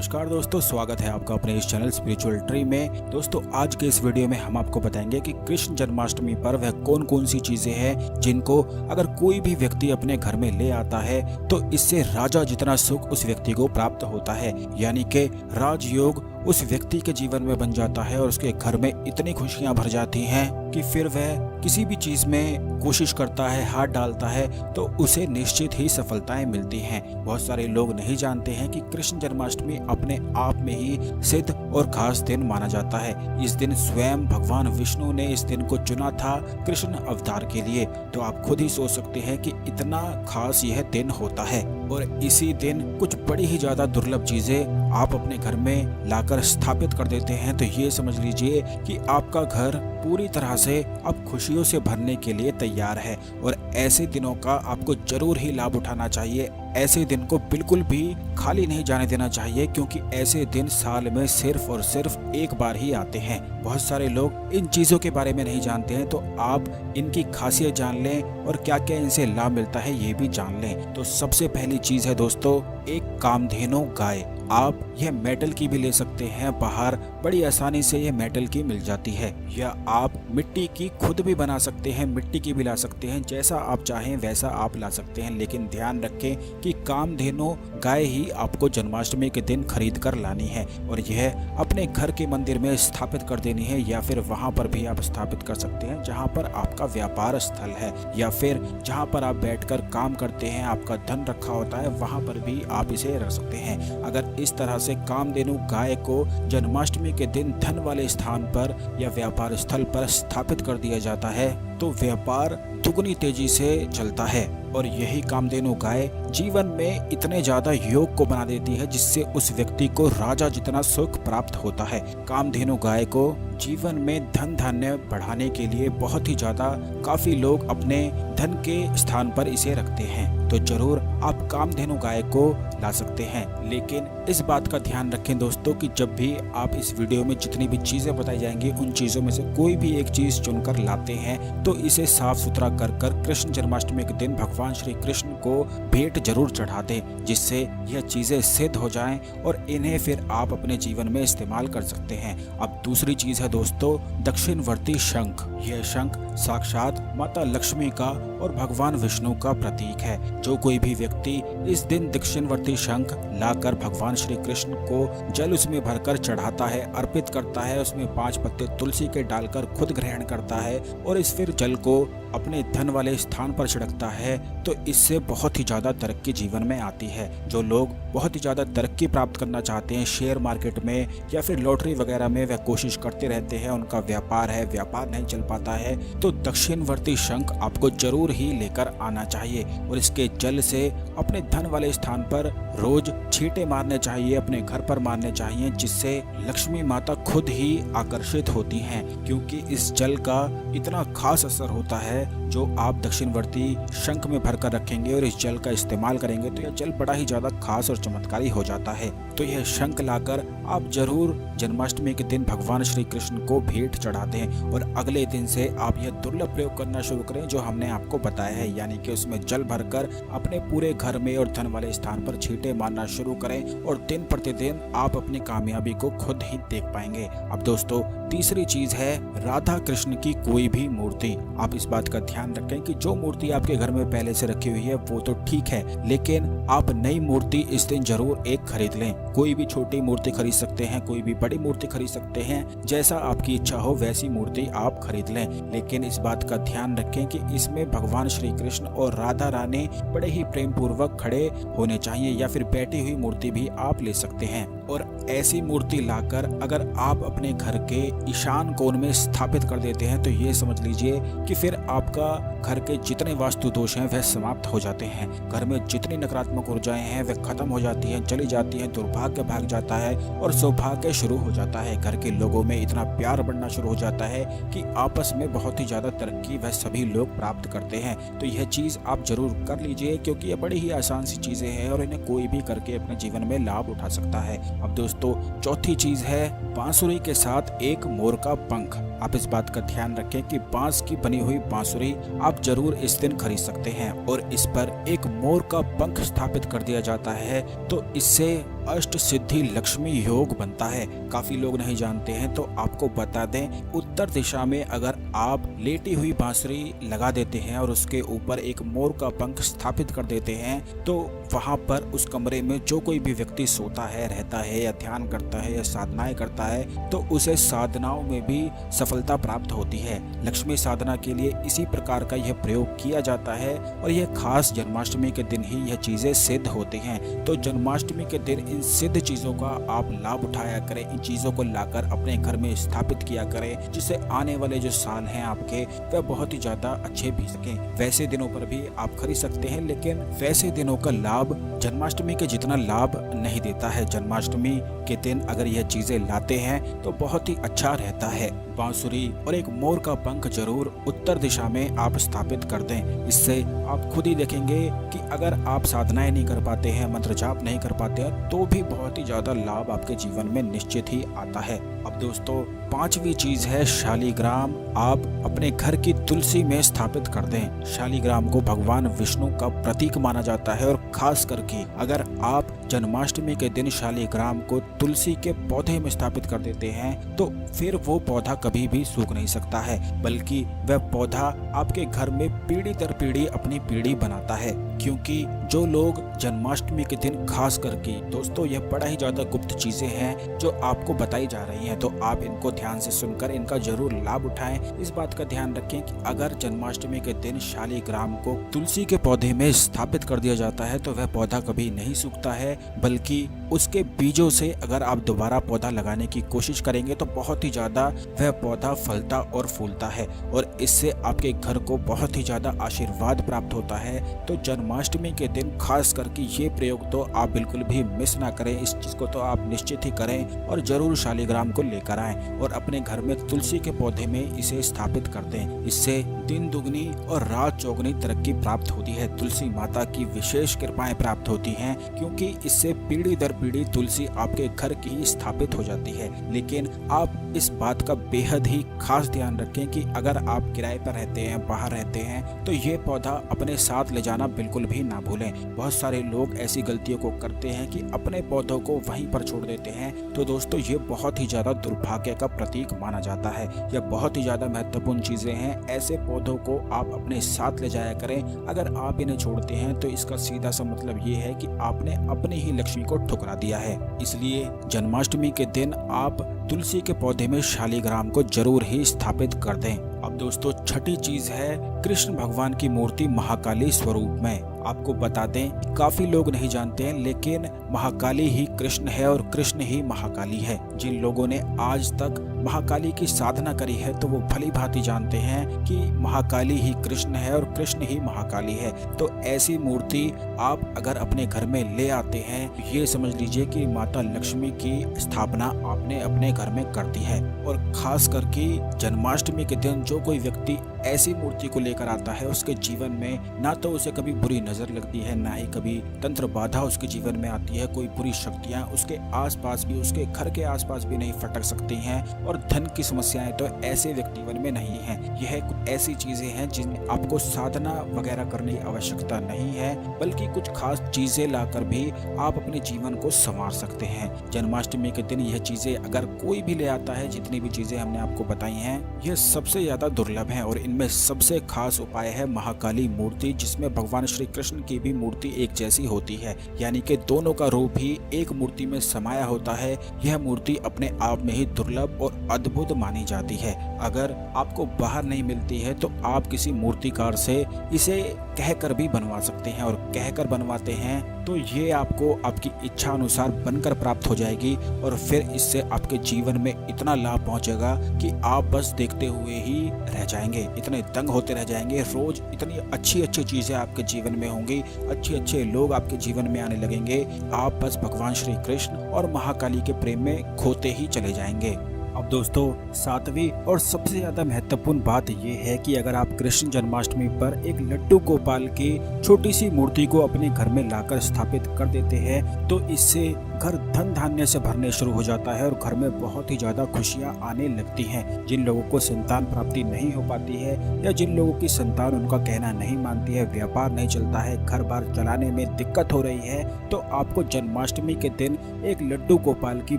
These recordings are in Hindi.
नमस्कार दोस्तों, स्वागत है आपका अपने इस चैनल स्पिरिचुअल ट्री में। दोस्तों आज के इस वीडियो में हम आपको बताएंगे कि कृष्ण जन्माष्टमी पर वह कौन कौन सी चीजें हैं जिनको अगर कोई भी व्यक्ति अपने घर में ले आता है तो इससे राजा जितना सुख उस व्यक्ति को प्राप्त होता है, यानी कि राजयोग उस व्यक्ति के जीवन में बन जाता है और उसके घर में इतनी खुशियां भर जाती हैं कि फिर वह किसी भी चीज में कोशिश करता है, हाथ डालता है तो उसे निश्चित ही सफलताएं मिलती हैं। बहुत सारे लोग नहीं जानते हैं कि कृष्ण जन्माष्टमी अपने आप में ही सिद्ध और खास दिन माना जाता है। इस दिन स्वयं भगवान विष्णु ने इस दिन को चुना था कृष्ण अवतार के लिए। तो आप खुद ही सोच सकते हैं कि इतना खास यह दिन होता है और इसी दिन कुछ बड़ी ही ज्यादा दुर्लभ चीजें आप अपने घर में लाकर स्थापित कर देते हैं। तो ये समझ लीजिए कि आपका घर पूरी तरह से अब खुशियों से भरने के लिए तैयार है और ऐसे दिनों का आपको जरूर ही लाभ उठाना चाहिए। ऐसे दिन को बिल्कुल भी खाली नहीं जाने देना चाहिए, क्योंकि ऐसे दिन साल में सिर्फ और सिर्फ एक बार ही आते हैं। बहुत सारे लोग इन चीजों के बारे में नहीं जानते हैं, तो आप इनकी खासियत जान लें और क्या क्या इनसे लाभ मिलता है ये भी जान लें। तो सबसे पहली चीज है दोस्तों, एक कामधेनु गाय। आप यह मेटल की भी ले सकते हैं, बाहर बड़ी आसानी से यह मेटल की मिल जाती है, या आप मिट्टी की खुद भी बना सकते हैं, मिट्टी की भी ला सकते हैं। जैसा आप चाहें वैसा आप ला सकते हैं, लेकिन ध्यान रखें कि कामधेनु गाय ही आपको जन्माष्टमी के दिन खरीद कर लानी है और यह अपने घर के मंदिर में स्थापित कर देनी है, या फिर वहां पर भी आप स्थापित कर सकते हैं जहां पर आपका व्यापार स्थल है, या फिर जहां पर आप बैठकर काम करते हैं, आपका धन रखा होता है, वहां पर भी आप इसे रख सकते हैं। अगर इस तरह से कामधेनु गाय को जन्माष्टमी के दिन धन वाले स्थान पर या व्यापार स्थल पर स्थापित कर दिया जाता है तो व्यापार दुगनी तेजी से चलता है। और यही कामधेनु गाय जीवन में इतने ज्यादा योग को बना देती है जिससे उस व्यक्ति को राजा जितना सुख प्राप्त होता है। कामधेनु गाय को जीवन में धन धान्य बढ़ाने के लिए बहुत ही ज्यादा काफी लोग अपने धन के स्थान पर इसे रखते हैं। तो जरूर आप कामधेनु गाय को ला सकते हैं, लेकिन इस बात का ध्यान रखें दोस्तों कि जब भी आप इस वीडियो में जितनी भी चीजें बताई जाएंगी उन चीजों में से कोई भी एक चीज चुनकर लाते हैं तो इसे साफ सुथरा कर कृष्ण जन्माष्टमी के दिन भगवान श्री कृष्ण को भेंट जरूर चढ़ा दें, जिससे यह चीजें सिद्ध हो जाएं और इन्हें फिर आप अपने जीवन में इस्तेमाल कर सकते हैं। अब दूसरी चीज है दोस्तों, दक्षिणवर्ती शंख। यह शंख साक्षात माता लक्ष्मी का और भगवान विष्णु का प्रतीक है। जो कोई भी व्यक्ति इस दिन दक्षिणवर्ती शंख लाकर भगवान श्री कृष्ण को जल उसमें भरकर चढ़ाता है, अर्पित करता है, उसमें 5 पत्ते तुलसी के डालकर खुद ग्रहण करता है और इस फिर जल को अपने धन वाले स्थान पर छिड़कता है, तो इससे बहुत ही ज्यादा तरक्की जीवन में आती है। जो लोग बहुत ही ज्यादा तरक्की प्राप्त करना चाहते हैं शेयर मार्केट में या फिर लॉटरी वगैरह में, वह कोशिश करते रहते हैं, उनका व्यापार है, व्यापार नहीं चल पाता है, तो दक्षिणवर्ती शंख आपको जरूर ही लेकर आना चाहिए और इसके जल से अपने धन वाले स्थान पर रोज छींटे मारने चाहिए, अपने घर पर मारने चाहिए, जिससे लक्ष्मी माता खुद ही आकर्षित होती हैं, क्योंकि इस जल का इतना खास असर होता है। जो आप दक्षिणवर्ती शंख में भरकर रखेंगे और इस जल का इस्तेमाल करेंगे तो यह जल बड़ा ही ज्यादा खास और चमत्कारी हो जाता है। तो यह शंख लाकर आप जरूर जन्माष्टमी के दिन भगवान श्री कृष्ण को भेंट चढ़ा दें और अगले दिन से आप यह दुर्लभ प्रयोग करना शुरू करें जो हमने आपको बताया है, यानी कि उसमें जल भरकर अपने पूरे घर में और धन वाले स्थान पर छींटे मारना शुरू करें और दिन प्रतिदिन आप अपनी कामयाबी को खुद ही देख पाएंगे। अब दोस्तों तीसरी चीज है राधा कृष्ण की कोई भी मूर्ति। आप इस बात का ध्यान रखें कि जो मूर्ति आपके घर में पहले से रखी हुई है वो तो ठीक है, लेकिन आप नई मूर्ति इस दिन जरूर एक खरीद लें। कोई भी छोटी मूर्ति खरीद सकते हैं, कोई भी बड़ी मूर्ति खरीद सकते हैं, जैसा आपकी इच्छा हो वैसी मूर्ति आप खरीद लें, लेकिन इस बात का ध्यान रखें कि इसमें भगवान श्री कृष्ण और राधा रानी बड़े ही प्रेम पूर्वक खड़े होने चाहिए, या फिर बैठी हुई मूर्ति भी आप ले सकते हैं। और ऐसी मूर्ति लाकर अगर आप अपने घर के ईशान कोण में स्थापित कर देते हैं तो ये समझ लीजिए कि फिर आपका घर के जितने वास्तु दोष हैं वह समाप्त हो जाते हैं। घर में जितनी नकारात्मक ऊर्जाएं हैं वह खत्म हो जाती हैं, चली जाती हैं, दुर्भाग्य भाग जाता है और सौभाग्य शुरू हो जाता है। घर के लोगों में इतना प्यार बढ़ना शुरू हो जाता है कि आपस में बहुत ही ज्यादा तरक्की वह सभी लोग प्राप्त करते हैं। तो यह चीज आप जरूर कर लीजिए, क्योंकि ये बड़ी ही आसान सी चीजें हैं और इन्हें कोई भी करके अपने जीवन में लाभ उठा सकता है। अब दोस्तों चौथी चीज है बांसुरी के साथ एक मोर का पंख। आप इस बात का ध्यान रखें कि बांस की बनी हुई बांसुरी आप जरूर इस दिन खरीद सकते हैं और इस पर एक मोर का पंख स्थापित कर दिया जाता है, तो इससे अष्ट सिद्धि लक्ष्मी योग बनता है। काफी लोग नहीं जानते हैं तो आपको बता दें, उत्तर दिशा में अगर आप लेटी हुई बांसुरी लगा देते हैं और उसके ऊपर एक मोर का पंख स्थापित कर देते हैं तो वहां पर उस कमरे में जो कोई भी व्यक्ति सोता है, रहता है या ध्यान करता है या साधनाएं करता है तो उसे साधनाओं में भी सफलता प्राप्त होती है। लक्ष्मी साधना के लिए इसी प्रकार का यह प्रयोग किया जाता है और यह खास जन्माष्टमी के दिन ही यह चीजें सिद्ध होती हैं। तो जन्माष्टमी के दिन इन सिद्ध चीजों का आप लाभ उठाया करें, इन चीजों को लाकर अपने घर में स्थापित किया करें, जिससे आने वाले जो साल हैं आपके वह बहुत ही ज्यादा अच्छे बीत सकें। वैसे दिनों पर भी आप खरीद सकते हैं, लेकिन वैसे दिनों का लाभ जन्माष्टमी के जितना लाभ नहीं देता है। जन्माष्टमी के दिन अगर यह चीजें लाते हैं तो बहुत ही अच्छा रहता है। बांसुरी और एक मोर का पंख जरूर उत्तर दिशा में आप स्थापित कर दें। इससे आप खुद ही देखेंगे कि अगर आप साधनाएं नहीं कर पाते हैं, मंत्र जाप नहीं कर पाते हैं तो भी बहुत ही ज्यादा लाभ आपके जीवन में निश्चित ही आता है। अब दोस्तों, पांचवी चीज है शालिग्राम। आप अपने घर की तुलसी में स्थापित कर दें। शालिग्राम को भगवान विष्णु का प्रतीक माना जाता है और खास करके अगर आप जन्माष्टमी के दिन शालिग्राम को तुलसी के पौधे में स्थापित कर देते हैं तो फिर वो पौधा कभी भी सूख नहीं सकता है, बल्कि वह पौधा आपके घर में पीढ़ी दर पीढ़ी अपनी पीढ़ी बनाता है। क्योंकि जो लोग जन्माष्टमी के दिन खास करके, दोस्तों यह बड़ा ही ज्यादा गुप्त चीजें हैं जो आपको बताई जा रही हैं, तो आप इनको ध्यान से सुनकर इनका जरूर लाभ उठाएं। इस बात का ध्यान रखें कि अगर जन्माष्टमी के दिन शालिग्राम को तुलसी के पौधे में स्थापित कर दिया जाता है तो वह पौधा कभी नहीं सूखता है, बल्कि उसके बीजों से अगर आप दोबारा पौधा लगाने की कोशिश करेंगे तो बहुत ही ज्यादा वह पौधा फलता और फूलता है और इससे आपके घर को बहुत ही ज्यादा आशीर्वाद प्राप्त होता है। तो जन्माष्टमी के दिन खास करके ये प्रयोग तो आप बिल्कुल भी मिस ना करें। इस चीज को तो आप निश्चित ही करें और जरूर शालिग्राम को लेकर आएं और अपने घर में तुलसी के पौधे में इसे स्थापित कर दें। इससे दिन दुगनी और रात चौगुनी तरक्की प्राप्त होती है। तुलसी माता की विशेष कृपाएं प्राप्त होती हैं, क्योंकि इससे पीढ़ी दर पीढ़ी तुलसी आपके घर की ही स्थापित हो जाती है। लेकिन आप इस बात का बेहद ही खास ध्यान रखें कि अगर आप किराए पर रहते हैं, बाहर रहते हैं, तो ये पौधा अपने साथ ले जाना बिल्कुल भी ना भूलें। बहुत सारे लोग ऐसी गलतियों को करते हैं कि अपने पौधों को वहीं पर छोड़ देते हैं। तो दोस्तों, ये बहुत ही ज्यादा दुर्भाग्य का प्रतीक माना जाता है। यह बहुत ही ज्यादा महत्वपूर्ण चीजें हैं। ऐसे पौधों को आप अपने साथ ले जाया करें। अगर आप इन्हें छोड़ते हैं तो इसका सीधा सा मतलब ये है कि आपने अपनी ही लक्ष्मी को ठुकरा दिया है। इसलिए जन्माष्टमी के दिन आप तुलसी के पौधे में शालिग्राम को जरूर ही स्थापित कर दें। अब दोस्तों, छठी चीज है कृष्ण भगवान की मूर्ति महाकाली स्वरूप में। आपको बता दें, काफी लोग नहीं जानते हैं, लेकिन महाकाली ही कृष्ण है और कृष्ण ही महाकाली है। जिन लोगों ने आज तक महाकाली की साधना करी है तो वो भली भांति जानते हैं कि महाकाली ही कृष्ण है और कृष्ण ही महाकाली है। तो ऐसी मूर्ति आप अगर अपने घर में ले आते हैं तो ये समझ लीजिए कि माता लक्ष्मी की स्थापना आपने अपने घर में कर दी है। और खास करके जन्माष्टमी के दिन जो कोई व्यक्ति ऐसी मूर्ति को लेकर आता है, उसके जीवन में ना तो उसे कभी बुरी नजर लगती है, ना ही कभी तंत्र बाधा उसके जीवन में आती है। कोई बुरी शक्तियां उसके आसपास भी, उसके घर के आसपास भी नहीं फटक सकती हैं और धन की समस्याएं तो ऐसे व्यक्ति जीवन में नहीं है। यह कुछ ऐसी चीजें हैं जिनमें आपको साधना वगैरह करने की आवश्यकता नहीं है, बल्कि कुछ खास चीजें लाकर भी आप अपने जीवन को संवार सकते हैं। जन्माष्टमी के दिन यह चीजें अगर कोई भी ले आता है, जितनी भी चीजें हमने आपको बताई हैं, यह सबसे ज्यादा दुर्लभ है और इनमें सबसे खास उपाय है महाकाली मूर्ति, जिसमें भगवान श्री कृष्ण की भी मूर्ति एक जैसी होती है, यानी कि दोनों का रूप ही एक मूर्ति में समाया होता है। यह मूर्ति अपने आप में ही दुर्लभ और अद्भुत मानी जाती है। अगर आपको बाहर नहीं मिलती है तो आप किसी मूर्तिकार से इसे कहकर भी बनवा सकते हैं और कहकर बनवाते हैं तो ये आपको आपकी इच्छा अनुसार बनकर प्राप्त हो जाएगी और फिर इससे आपके जीवन में इतना लाभ पहुंचेगा कि आप बस देखते हुए ही रह जाएंगे, इतने दंग होते रह जाएंगे। रोज इतनी अच्छी अच्छी चीजें आपके जीवन में होंगी, अच्छे अच्छे लोग आपके जीवन में आने लगेंगे। आप बस भगवान श्री कृष्ण और महाकाली के प्रेम में खोते ही चले जाएंगे। अब दोस्तों, सातवीं और सबसे ज्यादा महत्वपूर्ण बात यह है कि अगर आप कृष्ण जन्माष्टमी पर एक लड्डू गोपाल की छोटी सी मूर्ति को अपने घर में लाकर स्थापित कर देते हैं तो इससे घर धन धान्य से भरने शुरू हो जाता है और घर में बहुत ही ज्यादा खुशियां आने लगती हैं। जिन लोगों को संतान प्राप्ति नहीं हो पाती है या जिन लोगों की संतान उनका कहना नहीं मानती है, व्यापार नहीं चलता है, घर बार चलाने में दिक्कत हो रही है, तो आपको जन्माष्टमी के दिन एक लड्डू गोपाल की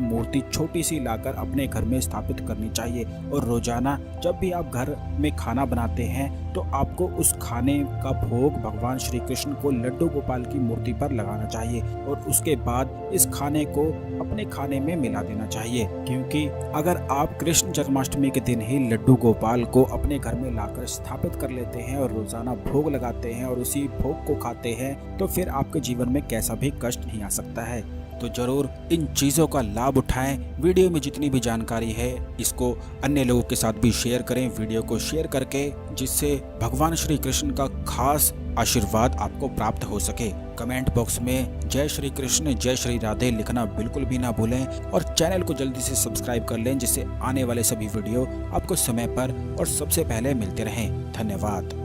मूर्ति छोटी सी लाकर अपने घर में स्थापित करनी चाहिए। और रोजाना जब भी आप घर में खाना बनाते हैं तो आपको उस खाने का भोग भगवान श्री कृष्ण को लड्डू गोपाल की मूर्ति पर लगाना चाहिए और उसके बाद इस खाने को अपने खाने में मिला देना चाहिए। क्योंकि अगर आप कृष्ण जन्माष्टमी के दिन ही लड्डू गोपाल को अपने घर में लाकर स्थापित कर लेते हैं और रोजाना भोग लगाते हैं और उसी भोग को खाते हैं तो फिर आपके जीवन में कैसा भी कष्ट नहीं आ सकता है। तो जरूर इन चीज़ों का लाभ उठाएं। वीडियो में जितनी भी जानकारी है इसको अन्य लोगों के साथ भी शेयर करें, वीडियो को शेयर करके, जिससे भगवान श्री कृष्ण का खास आशीर्वाद आपको प्राप्त हो सके। कमेंट बॉक्स में जय श्री कृष्ण, जय श्री राधे लिखना बिल्कुल भी ना भूलें और चैनल को जल्दी से सब्सक्राइब कर लें, जिससे आने वाले सभी वीडियो आपको समय पर और सबसे पहले मिलते रहें। धन्यवाद।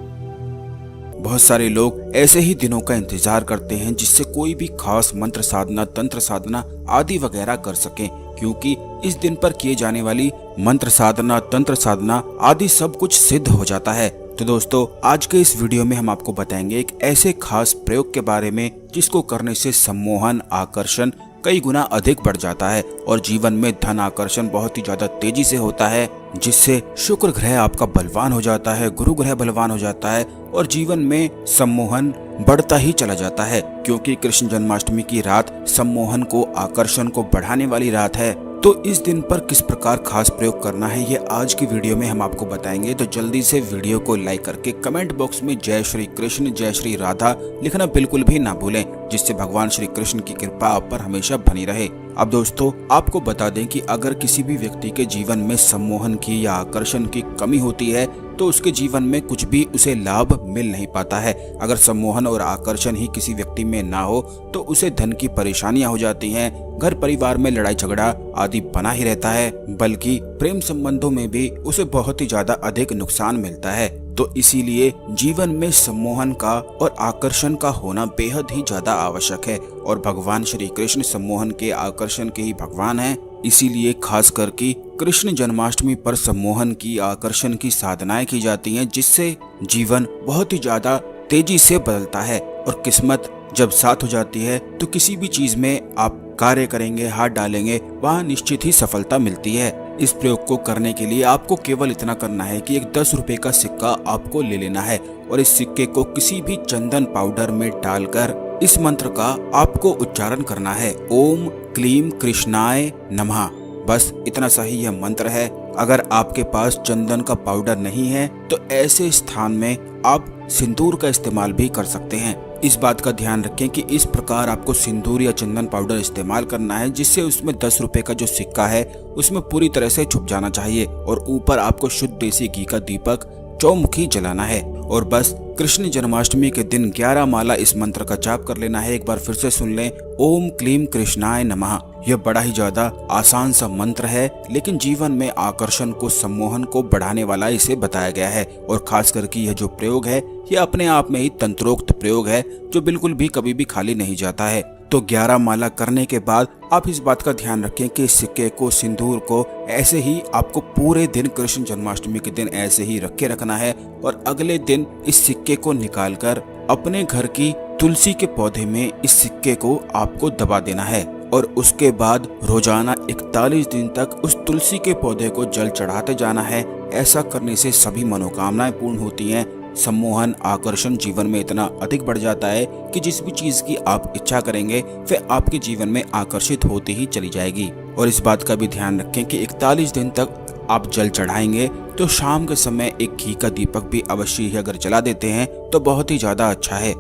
बहुत सारे लोग ऐसे ही दिनों का इंतजार करते हैं जिससे कोई भी खास मंत्र साधना, तंत्र साधना आदि वगैरह कर सकें, क्योंकि इस दिन पर किए जाने वाली मंत्र साधना, तंत्र साधना आदि सब कुछ सिद्ध हो जाता है। तो दोस्तों, आज के इस वीडियो में हम आपको बताएंगे एक ऐसे खास प्रयोग के बारे में जिसको करने से सम्मोहन, आकर्षण कई गुना अधिक बढ़ जाता है और जीवन में धन आकर्षण बहुत ही ज्यादा तेजी से होता है, जिससे शुक्र ग्रह आपका बलवान हो जाता है, गुरु ग्रह बलवान हो जाता है और जीवन में सम्मोहन बढ़ता ही चला जाता है। क्योंकि कृष्ण जन्माष्टमी की रात सम्मोहन को, आकर्षण को बढ़ाने वाली रात है। तो इस दिन पर किस प्रकार खास प्रयोग करना है ये आज की वीडियो में हम आपको बताएंगे। तो जल्दी से वीडियो को लाइक करके कमेंट बॉक्स में जय श्री कृष्ण, जय श्री राधा लिखना बिल्कुल भी ना भूलें, जिससे भगवान श्री कृष्ण की कृपा आप पर हमेशा बनी रहे। अब दोस्तों, आपको बता दें कि अगर किसी भी व्यक्ति के जीवन में सम्मोहन की या आकर्षण की कमी होती है तो उसके जीवन में कुछ भी उसे लाभ मिल नहीं पाता है। अगर सम्मोहन और आकर्षण ही किसी व्यक्ति में ना हो तो उसे धन की परेशानियां हो जाती हैं, घर परिवार में लड़ाई झगड़ा आदि बना ही रहता है, बल्कि प्रेम संबंधों में भी उसे बहुत ही ज्यादा अधिक नुकसान मिलता है। तो इसीलिए जीवन में सम्मोहन का और आकर्षण का होना बेहद ही ज्यादा आवश्यक है और भगवान श्री कृष्ण सम्मोहन के, आकर्षण के ही भगवान हैं। इसीलिए खास करके कृष्ण जन्माष्टमी पर सम्मोहन की, आकर्षण की साधनाएं की जाती हैं, जिससे जीवन बहुत ही ज्यादा तेजी से बदलता है और किस्मत जब साथ हो जाती है तो किसी भी चीज में आप कार्य करेंगे, हाथ डालेंगे, वहाँ निश्चित ही सफलता मिलती है। इस प्रयोग को करने के लिए आपको केवल इतना करना है कि एक 10 रुपए का सिक्का आपको ले लेना है और इस सिक्के को किसी भी चंदन पाउडर में डालकर इस मंत्र का आपको उच्चारण करना है, ओम क्लीम कृष्णाय नमः। बस इतना सा ही यह मंत्र है। अगर आपके पास चंदन का पाउडर नहीं है तो ऐसे स्थान में आप सिंदूर का इस्तेमाल भी कर सकते हैं। इस बात का ध्यान रखें कि इस प्रकार आपको सिंदूर या चंदन पाउडर इस्तेमाल करना है, जिससे उसमें 10 रुपए का जो सिक्का है उसमें पूरी तरह से छुप जाना चाहिए और ऊपर आपको शुद्ध देसी घी का दीपक चौमुखी जलाना है। और बस कृष्ण जन्माष्टमी के दिन 11 माला इस मंत्र का जाप कर लेना है। एक बार फिर से सुन लें, ओम क्लीम कृष्णाय नमः। यह बड़ा ही ज्यादा आसान सा मंत्र है, लेकिन जीवन में आकर्षण को, सम्मोहन को बढ़ाने वाला इसे बताया गया है। और खास करके यह जो प्रयोग है यह अपने आप में ही तंत्रोक्त प्रयोग है, जो बिल्कुल भी कभी भी खाली नहीं जाता है। तो 11 माला करने के बाद आप इस बात का ध्यान रखें कि इस सिक्के को, सिंदूर को ऐसे ही आपको पूरे दिन कृष्ण जन्माष्टमी के दिन ऐसे ही रखे रखना है और अगले दिन इस सिक्के को निकालकर अपने घर की तुलसी के पौधे में इस सिक्के को आपको दबा देना है और उसके बाद रोजाना 41 दिन तक उस तुलसी के पौधे को जल चढ़ाते जाना है। ऐसा करने से सभी मनोकामनाएं पूर्ण होती हैं। सम्मोहन, आकर्षण जीवन में इतना अधिक बढ़ जाता है कि जिस भी चीज की आप इच्छा करेंगे वह आपके जीवन में आकर्षित होती ही चली जाएगी। और इस बात का भी ध्यान रखें कि 41 दिन तक आप जल चढ़ाएंगे तो शाम के समय एक घी का दीपक भी अवश्य ही अगर जला देते हैं तो बहुत ही ज्यादा अच्छा है।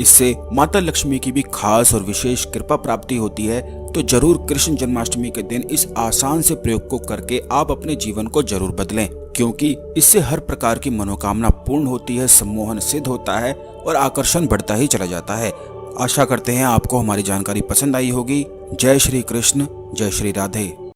इससे माता लक्ष्मी की भी खास और विशेष कृपा प्राप्ति होती है। तो जरूर कृष्ण जन्माष्टमी के दिन इस आसान से प्रयोग को करके आप अपने जीवन को जरूर बदलें, क्योंकि इससे हर प्रकार की मनोकामना पूर्ण होती है, सम्मोहन सिद्ध होता है और आकर्षण बढ़ता ही चला जाता है। आशा करते हैं आपको हमारी जानकारी पसंद आई होगी। जय श्री कृष्ण, जय श्री राधे।